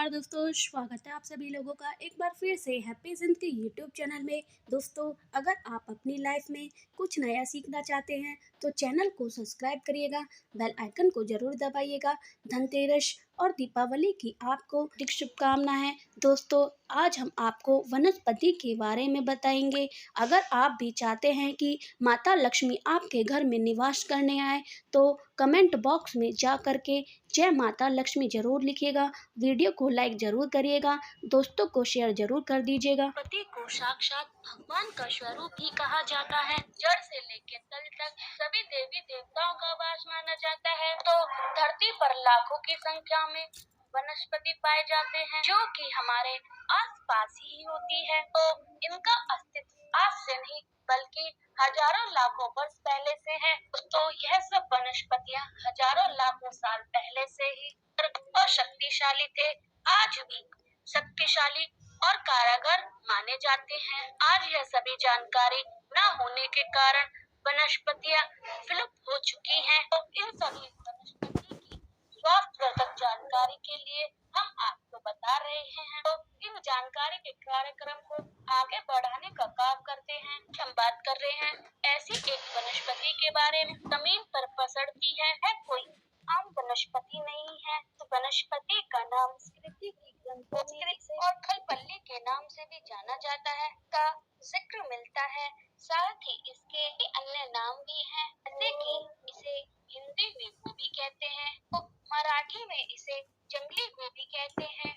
नमस्कार दोस्तों, स्वागत है आप सभी लोगों का एक बार फिर से हैप्पी ज़िंद के यूट्यूब चैनल में। दोस्तों, अगर आप अपनी लाइफ में कुछ नया सीखना चाहते हैं तो चैनल को सब्सक्राइब करिएगा, बेल आइकन को ज़रूर दबाइएगा। धनतेरस और दीपावली की आपको हार्दिक शुभकामनाएं। दोस्तों, आज हम आपको वनस्पति के बारे में बताएंगे। अगर आप भी चाहते हैं कि माता लक्ष्मी आपके घर में निवास करने आए तो कमेंट बॉक्स में जा कर के जय माता लक्ष्मी जरूर लिखिएगा। वीडियो को लाइक जरूर करिएगा, दोस्तों को शेयर जरूर कर दीजिएगा। पति को साक्षात भगवान का स्वरूप भी कहा जाता है। जड़ से लेकर तल तक सभी देवी देवताओं का वास माना जाता है। तो धरती पर लाखों की संख्या में वनस्पति पाए जाते हैं जो कि हमारे आसपास ही होती है। तो इनका अस्तित्व आज से नहीं बल्कि हजारों लाखों वर्ष पहले से है। तो यह सब वनस्पतियां हजारों लाखों साल पहले से ही और शक्तिशाली थे, आज भी शक्तिशाली और कारागर माने जाते हैं। आज यह सभी जानकारी न होने के कारण वनस्पतियां विलुप्त हो चुकी हैं। तो इन सभी वनस्पति की स्वास्थ्यवर्धक जानकारी के लिए हम आपको बता रहे हैं। तो इन जानकारी के कार्यक्रम को आगे बढ़ाने का काम करते हैं। हम बात कर रहे हैं ऐसी एक वनस्पति के बारे में जमीन पर पसरती है कोई आम वनस्पति नहीं है। तो वनस्पति का नाम संस्कृति की ग्रंथों और खलबल्ली के नाम से भी जाना जाता है का जिक्र मिलता है। साथ ही इसके अन्य नाम भी हैं, जैसे कि इसे हिंदी में गोभी कहते हैं, तो मराठी में इसे जंगली गोभी कहते हैं,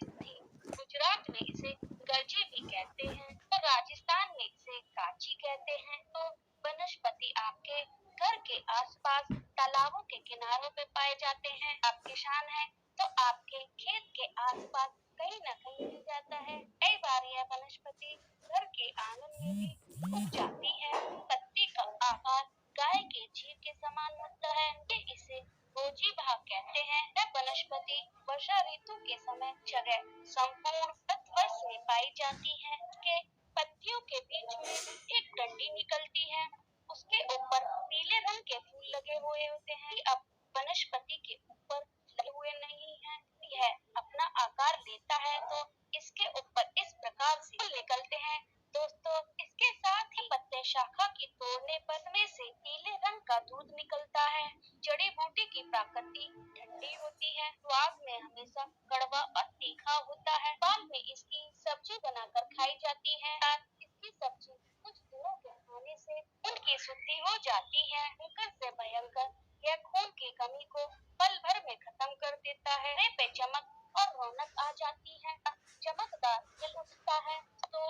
गुजरात में इसे गर्जी भी कहते हैं, तो राजस्थान में इसे काची कहते हैं। तो वनस्पति आपके घर के आसपास तालाबों के किनारों पे पाए जाते हैं। आप किसान हैं तो आपके खेत के आसपास कहीं न कहीं मिल जाता है। कई बार यह वनस्पति घर के आंगन में भी उग जाती है। पत्ती का आकार गाय के जीभ के समान होता है। इसे भोजी भाग कहते हैं। यह वनस्पति वर्षा ऋतु के समय जगह संपूर्ण वर्ष में पाई जाती है। इसके पत्तियों के बीच में एक डंडी निकलती है, उसके ऊपर पीले रंग के फूल लगे हुए होते हैं। अब वनस्पति के ऊपर लगे हुए नहीं है, यह अपना आकार लेता है तो इसके ऊपर इस प्रकार से फूल निकलते हैं। दोस्तों, इसके साथ ही पत्ते शाखा की तोड़ने पर में से पीले रंग का दूध निकलता है। जड़ी बूटी की प्रकृति ठंडी होती है, स्वाद में हमेशा कड़वा और तीखा होता है। बाद में इसकी सब्जी बनाकर खाई जाती है। इसकी सब्जी कुछ दिनों के खाने से खून की शुद्धि हो जाती है। भयंकर से भयंकर यह खून की कमी को पल भर में खत्म कर देता है। चेहरे पे चमक और रौनक आ जाती है, चमकदार खिल उठता है। तो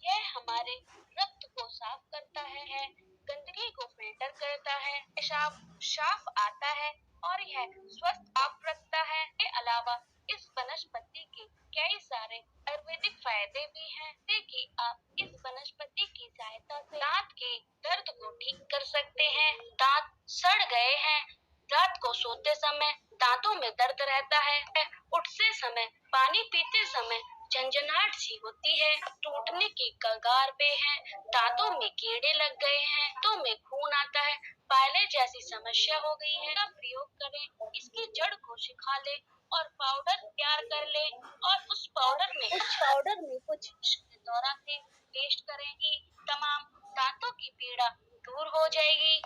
यह हमारे रक्त को साफ करता है, गंदगी को फिल्टर करता है, पेशाब साफ आता है और यह स्वस्थ आप रखता है। इसके अलावा इस वनस्पति के कई सारे आयुर्वेदिक फायदे भी हैं, जैसे कि आप इस वनस्पति की सहायता से दांत के दर्द को ठीक कर सकते हैं। दांत सड़ गए हैं, रात को सोते समय दांतों में दर्द रहता है, उठते समय पानी पीते समय झंझनाहट सी होती है, टूटने की कगार पे है, दांतों में कीड़े लग गए हैं, दांतों में खून आता है, पायले जैसी समस्या हो गई है, का प्रयोग करें। इसकी जड़ को सुखा ले और पाउडर तैयार कर ले और उस पाउडर में कुछ दौरा से पेस्ट करेंगी, तमाम दांतों की पीड़ा दूर हो जाएगी,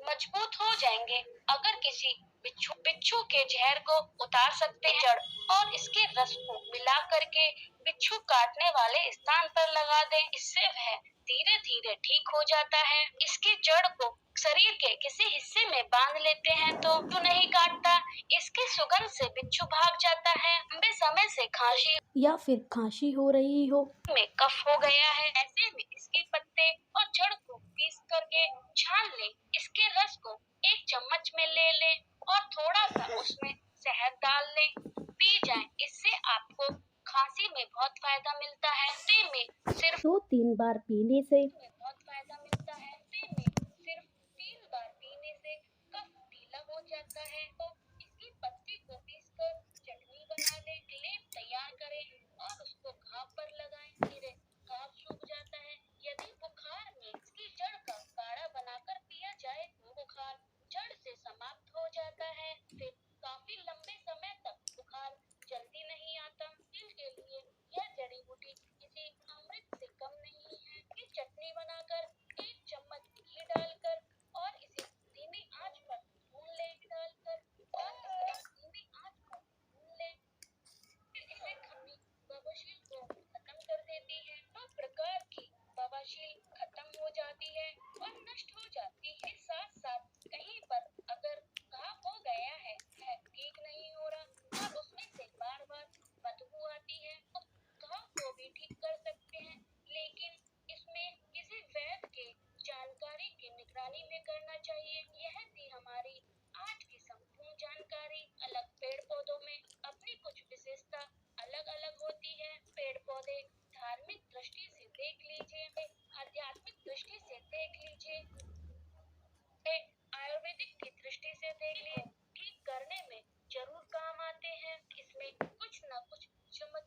मजबूत हो जाएंगे। अगर किसी बिच्छू के जहर को उतार सकते हैं जड़ और इसके रस को मिला करके बिच्छू काटने वाले स्थान पर लगा दें, इससे वह धीरे धीरे ठीक हो जाता है। इसकी जड़ को शरीर के किसी हिस्से में बांध लेते हैं तो नहीं काटता, इसकी सुगंध से बिच्छू भाग जाता है। लंबे समय से खांसी या फिर खांसी हो रही हो, में कफ हो गया है, ऐसे में इसके पत्ते और जड़ को पीस करके छान ले, इसके रस को एक चम्मच में ले ले और थोड़ा सा उसमें शहद डाल ले, पी जाए। इससे आपको खांसी में बहुत फायदा मिलता है। हफ्ते में सिर्फ 2-3 बार पीने से बहुत फायदा मिलता है। हफ्ते में सिर्फ 3 बार पीने से कफ ढीला हो जाता है। तो इसकी पत्ती को पीसकर चटनी बना ले, लेप तैयार करें और उसको घाव पर लगाएं, फिर घाव सूख जाता है। यदि बुखार में इसकी जड़ का काढ़ा बनाकर पिया जाए तो बुखार जड़ से समाप्त हो जाता है। फिर काफी लंबे समय तक बुखार जल्दी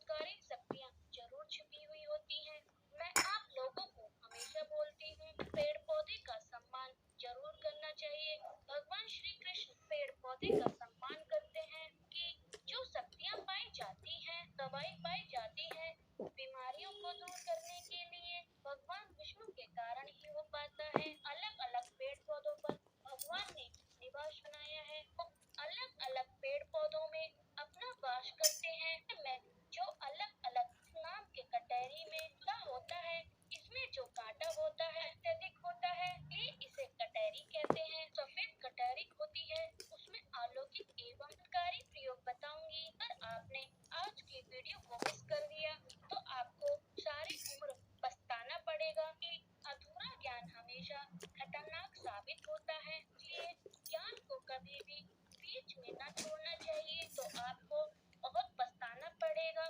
चमत्कारी शक्तियाँ जरूर छिपी हुई होती हैं। मैं आप लोगों को हमेशा बोलती हूँ, पेड़ पौधे का सम्मान जरूर करना चाहिए। भगवान श्री कृष्ण पेड़ पौधे का सम्मान करते हैं कि जो शक्तियाँ पाई जाती हैं, दवाई पाई जाती है, बीमारियों को दूर करने के लिए भगवान विष्णु के कारण ही हो पाता है। अलग अलग पेड़ पौधों पर भगवान ने निवास बनाया है। वो अलग अलग पेड़ पौधों में अपना वास करते हैं। में जो अलग अलग नाम के कटहरी में क्या होता है, इसमें जो कांटा होता है अत्यधिक होता है, ये इसे कटहरी कहते हैं। सफेद कटहरी होती है, उसमें अलौकिक एवं चमत्कारी प्रयोग बताऊंगी। पर आपने आज की वीडियो को मिस कर दिया तो आपको सारी उम्र पछताना पड़ेगा कि अधूरा ज्ञान हमेशा खतरनाक साबित होता है। इसलिए ज्ञान को कभी भी बीच में न छोड़ना चाहिए। तो आपको बहुत पछताना पड़ेगा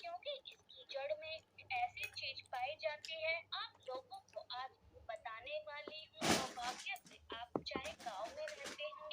क्योंकि इसकी जड़ में ऐसी चीज पाई जाती है। आप लोगों को आज बताने वाली हूँ। सौभाग्य से आप चाहे गांव में रहते हो,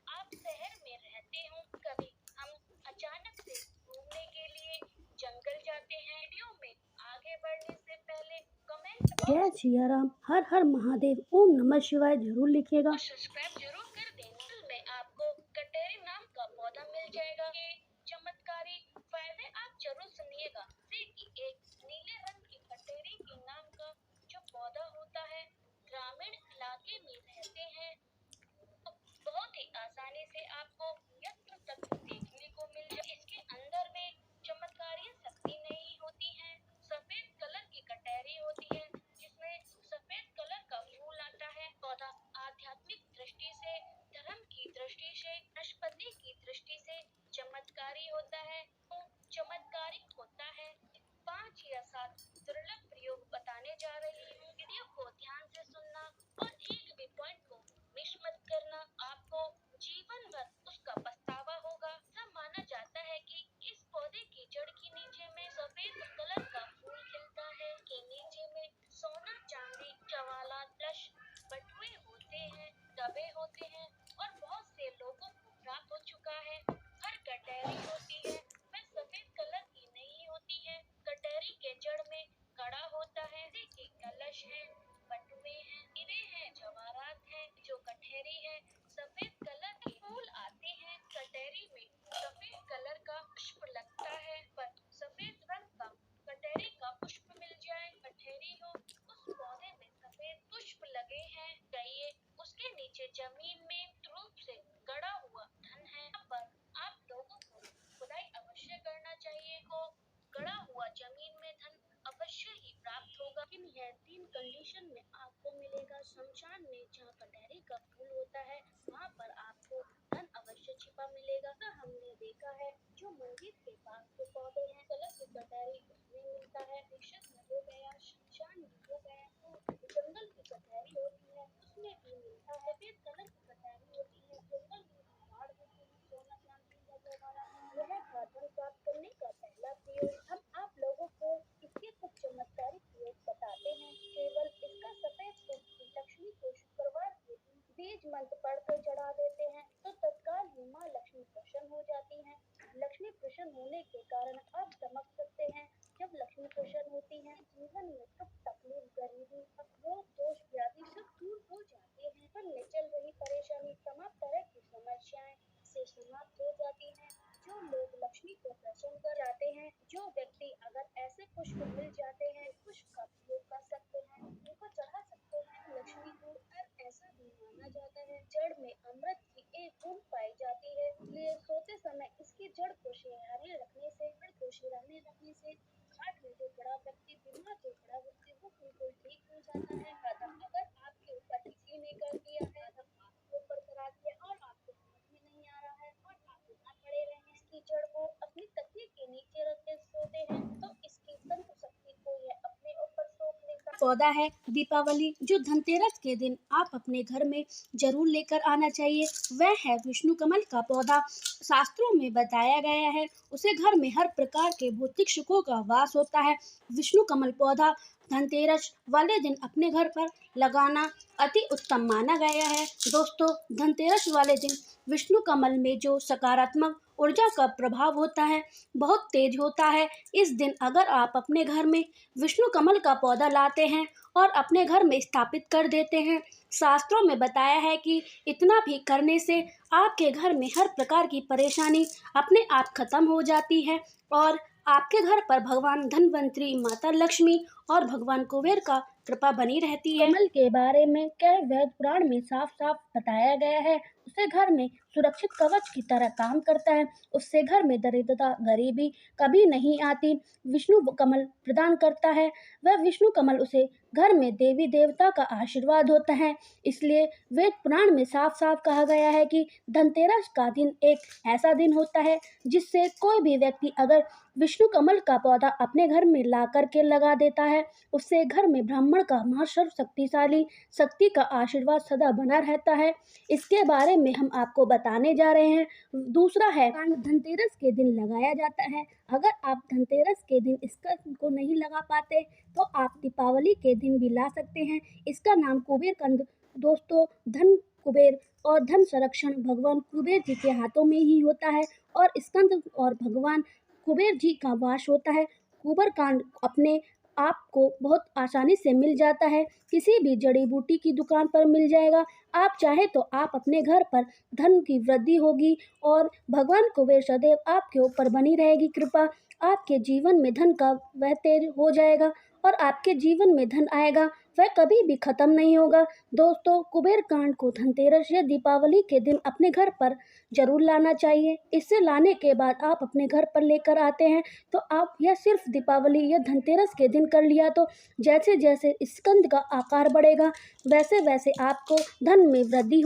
आप शहर में रहते हो, कभी हम अचानक से घूमने के लिए जंगल जाते हैं। वीडियो में आगे बढ़ने से पहले कमेंट जय सिया राम, हर हर महादेव, ओम नमः शिवाय जरूर लिखिएगा। सब्सक्राइब जरूर कर देना। में आपको कटेरी नाम का पौधा मिल जाएगा। ये चमत्कारी फायदे आप जरूर सुनिएगा। जैसे कि एक नीले रंग की कटेरी के नाम का जो पौधा होता है, ग्रामीण इलाके में रहते हैं, बहुत ही आसानी से आपको यत्र तत्र देखने को मिल जाए। इसके अंदर में चमत्कारी शक्ति नहीं होती है। सफेद कलर की कटहरी होती है जिसमें सफेद कलर का फूल आता है। पौधा आध्यात्मिक दृष्टि से, धर्म की दृष्टि से, वनस्पति की दृष्टि से चमत्कारी होता है। तो चमत्कारी होता है। 5 या 7 दुर्लभ प्रयोग बताने जा रही हूँ। वीडियो को ध्यान से सुनना और एक भी पॉइंट को मिस मत करना। आपको जीवन भर उसका पछतावा होगा। ऐसा माना जाता है कि इस पौधे की जड़ के नीचे में सफेद कलर का फूल खिलता है। के नीचे में सोना, चांदी, जवाहरात, प्लस बटुए होते हैं, दबे होते हैं और बहुत से लोगों को प्राप्त हो चुका है। हर कटहरी होती है वह सफेद कलर की नहीं होती है। कटहरी के जड़ में कड़ा होता है। देखिए कलश है, बटुए हैं, हीरे हैं, जवाहरात हैं। जो कटहरी है सफेद कलर के फूल आते हैं। कटहरी में सफेद कलर का पुष्प लगता है। पर सफेद रंग का कटहरी का पुष्प मिल जाए, कटहरी हो, उस पौधे में सफेद पुष्प लगे हैं, कहिए उसके नीचे जमीन में रूप से गड़ा हुआ धन है। यहाँ पर आप लोगों को खुदाई अवश्य करना चाहिए। को गड़ा हुआ जमीन में धन अवश्य ही प्राप्त होगा। इन यह 3 कंडीशन में आपको मिलेगा। शमशान में जहाँ कटहरी का फूल होता है वहाँ पर आपको धन अवश्य छिपा मिलेगा। तो हमने देखा है जो मंदिर के पास के पौधे हैं, कलर की कटहरी उसमें मिलता है। रिश्वत में हो गया, शमशान में हो गया, तो जंगल की कटहरी होती है उसमें भी मिलता है। सफेद कलर की कटहरी होती है, जंगल में भी झाड़ होते हैं, सोना चांदी या जवाहरात। यह था धन प्राप्त करने का पहला प्रयोग। हम आप लोगों को इसके कुछ चमत्कारी प्रयोग बताते हैं। केवल इसका सफेद पुष्प लक्ष्मी को शुक्रवार के दिन बीज मंत्र पढ़कर चढ़ा देते हैं तो तत्काल ही माँ लक्ष्मी प्रसन्न हो जाती हैं। लक्ष्मी प्रसन्न होने के कारण आप समझ सकते हैं जब लक्ष्मी प्रसन्न होती है जीवन में सुख, तकलीफ, गरीबी, रोग, दोष, व्याधि सब दूर हो जाते हैं। पर में चल रही परेशानी, तमाम तरह की समस्याएं से समाप्त हो जाती हैं। जो लोग लक्ष्मी को प्रसन्न कर जाते हैं, जो व्यक्ति अगर ऐसे पुष्प मिल जाते हैं, पुष्प का प्रयोग कर सकते हैं, उनको चढ़ा सकते हैं लक्ष्मी को। और ऐसा भी माना जाता है जड़ में अमृत की एक बूंद पाई जाती है, इसलिए सोते समय इसकी जड़ को सिरहाने रखने से, जड़ को सिरहाने रखने से खाट में जो बड़ा व्यक्ति, बीमार जो बड़ा व्यक्ति, वो बिल्कुल ठीक हो जाता है। अगर आपके ऊपर किसी ने कर दिया है, आपके ऊपर करा दिया और आपको समझ में नहीं आ रहा है और आप बीमार पड़े रहे हैं, इसकी जड़ को अपनी तकिए के नीचे रख के सोते हैं तो इसकी तंत्र शक्ति को यह अपने ऊपर सोख लेता पौधा है। दीपावली जो धनतेरस के दिन आप अपने घर में जरूर लेकर आना चाहिए, वह है विष्णु कमल का पौधा। शास्त्रों में बताया गया है, उसे घर में हर प्रकार के भौतिक सुखों का वास होता है। विष्णु कमल पौधा धनतेरस वाले दिन अपने घर पर लगाना अति उत्तम माना गया है। दोस्तों, धनतेरस वाले दिन विष्णु कमल में जो सकारात्मक ऊर्जा का प्रभाव होता है बहुत तेज होता है। इस दिन अगर आप अपने घर में विष्णु कमल का पौधा लाते हैं और अपने घर में स्थापित कर देते हैं, शास्त्रों में बताया है कि इतना भी करने से आपके घर में हर प्रकार की परेशानी अपने आप खत्म हो जाती है और आपके घर पर भगवान धनवंतरी, माता लक्ष्मी और भगवान कुबेर का कृपा बनी रहती है। कमल के बारे में कई वेद पुराण में साफ साफ बताया गया है, उसे घर में सुरक्षित कवच की तरह काम करता है। उससे घर में दरिद्रता, गरीबी कभी नहीं आती। विष्णु कमल प्रदान करता है, वह विष्णु कमल उसे घर में देवी देवता का आशीर्वाद होता है। इसलिए वेद पुराण में साफ साफ कहा गया है कि धनतेरस का दिन एक ऐसा दिन होता है जिससे कोई भी व्यक्ति अगर विष्णु कमल का पौधा अपने घर में ला करके लगा देता है, उससे घर में ब्राह्मण का महासर्व शक्तिशाली शक्ति का आशीर्वाद सदा बना रहता है। इसके बारे में हम आपको बताने जा रहे हैं। दूसरा है कांड धनतेरस के दिन लगाया जाता है। अगर आप धनतेरस के दिन इसका को नहीं लगा पाते तो आप दीपावली के दिन भी ला सकते हैं। इसका नाम कुबेर कंद। दोस्तों, धन कुबेर और धन संरक्षण भगवान कुबेर जी के हाथों में ही होता है और स्कंद और भगवान कुबेर जी का वास होता है। कुबेर कांड अपने आपको बहुत आसानी से मिल जाता है, किसी भी जड़ी बूटी की दुकान पर मिल जाएगा। आप चाहे तो आप अपने घर पर धन की वृद्धि होगी और भगवान कुबेर सदैव आपके ऊपर बनी रहेगी कृपा। आपके जीवन में धन का वह तेज हो जाएगा और आपके जीवन में धन आएगा, वह कभी भी खत्म नहीं होगा। दोस्तों, कुबेर कांड को धनतेरस या दीपावली के दिन अपने घर पर जरूर लाना चाहिए। इसे लाने के बाद आप अपने घर पर लेकर आते हैं तो आप यह सिर्फ दीपावली या धनतेरस के दिन कर लिया तो जैसे जैसे स्कंद का आकार बढ़ेगा वैसे वैसे आपको धन में वृद्धि होगी।